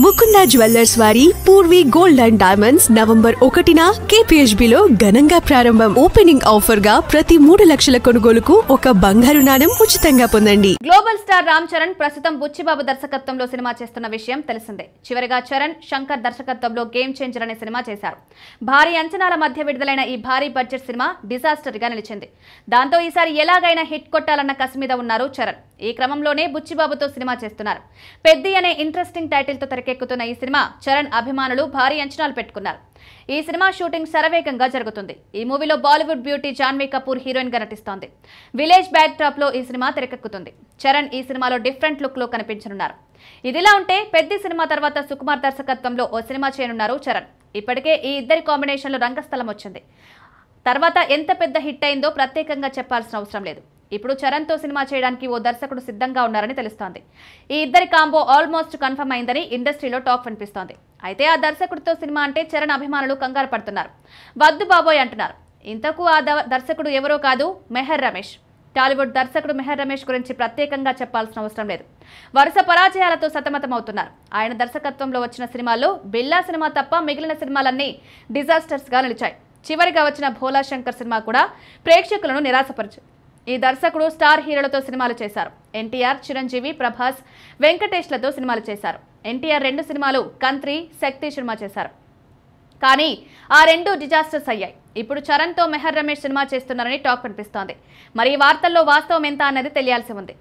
Mukunda jewellers వారి Purvi gold and diamonds November 1న KPHB లో ఘనంగా ప్రారంభం. ఓపెనింగ్ ఆఫర్ గా ప్రతి 3 లక్షల కొనుగోలుకు ఒక బంగారు నాణెం ఉచితంగా పొందండి. గ్లోబల్ స్టార్ రామ్ చరణ్ ప్రస్తుతం బుచ్చిబాబు దర్శకత్వంలో సినిమా చేస్తున్న విషయం తెలిసిందే. చివరిగా చరణ్ శంకర్ దర్శకత్వంలో గేమ్ చేంజర్ అనే సినిమా చేశారు. భారీ అంచనాల మధ్య విడుదలైన ఈ భారీ బడ్జెట్ సినిమా డిజాస్టర్ గా నిలిచింది. దాంతో ఈసారి ఎలాగైనా హిట్ కొట్టాలన్న కసి మీద ఉన్నారు చరణ్. ఈ క్రమంలోనే బుచ్చిబాబుతో సినిమా చేస్తున్నారు. పెద్ది అనే ఇంట్రెస్టింగ్ టైటిల్ తో తెరకెక్కుతున్న ఈ సినిమా చరణ్ అభిమానులు భారీ అంచనాలు పెట్టుకున్నారు. ఈ సినిమా షూటింగ్ శరవేగంగా జరుగుతుంది. ఈ మూవీలో బాలీవుడ్ బ్యూటీ జాన్వీ కపూర్ హీరోయిన్ గా నటిస్తోంది. విలేజ్ బ్యాక్ డ్రాప్ లో ఈ సినిమా తెరకెక్కుతుంది. చరణ్ ఈ సినిమాలో డిఫరెంట్ లుక్ లో కనిపించనున్నారు. ఇదిలా ఉంటే పెద్ది సినిమా తర్వాత సుకుమార్ దర్శకత్వంలో ఓ సినిమా చేయనున్నారు చరణ్. ఇప్పటికే ఈ ఇద్దరి కాంబినేషన్లో రంగస్థలం వచ్చింది. తర్వాత ఎంత పెద్ద హిట్ అయిందో ప్రత్యేకంగా చెప్పాల్సిన అవసరం లేదు. ఇప్పుడు చరణ్తో సినిమా చేయడానికి ఓ దర్శకుడు సిద్ధంగా ఉన్నారని తెలుస్తోంది. ఈ ఇద్దరి కాంబో ఆల్మోస్ట్ కన్ఫర్మ్ అయిందని ఇండస్ట్రీలో టాక్ వినిపిస్తోంది. అయితే ఆ దర్శకుడితో సినిమా అంటే చరణ్ అభిమానులు కంగారు పడుతున్నారు. వద్దు బాబోయ్ అంటున్నారు. ఇంతకు ఆ దర్శకుడు ఎవరో కాదు, మెహర్ రమేష్. టాలీవుడ్ దర్శకుడు మెహర్ రమేష్ గురించి ప్రత్యేకంగా చెప్పాల్సిన అవసరం లేదు. వరుస పరాజయాలతో సతమతమవుతున్నారు. ఆయన దర్శకత్వంలో వచ్చిన సినిమాల్లో బిల్లా సినిమా తప్ప మిగిలిన సినిమాలన్నీ డిజాస్టర్స్గా నిలిచాయి. చివరిగా వచ్చిన భోలా శంకర్ సినిమా కూడా ప్రేక్షకులను నిరాశపరిచింది. ఈ దర్శకుడు స్టార్ హీరోలతో సినిమాలు చేశారు. ఎన్టీఆర్, చిరంజీవి, ప్రభాస్, వెంకటేష్లతో సినిమాలు చేశారు. ఎన్టీఆర్ 2 సినిమాలు కంత్రి, శక్తి సినిమా చేశారు. కానీ ఆ 2 డిజాస్టర్స్ అయ్యాయి. ఇప్పుడు చరణ్తో మెహర్ రమేష్ సినిమా చేస్తున్నారని టాక్ వినిపిస్తోంది. మరి ఈ వార్తల్లో వాస్తవం ఎంత అన్నది తెలియాల్సి ఉంది.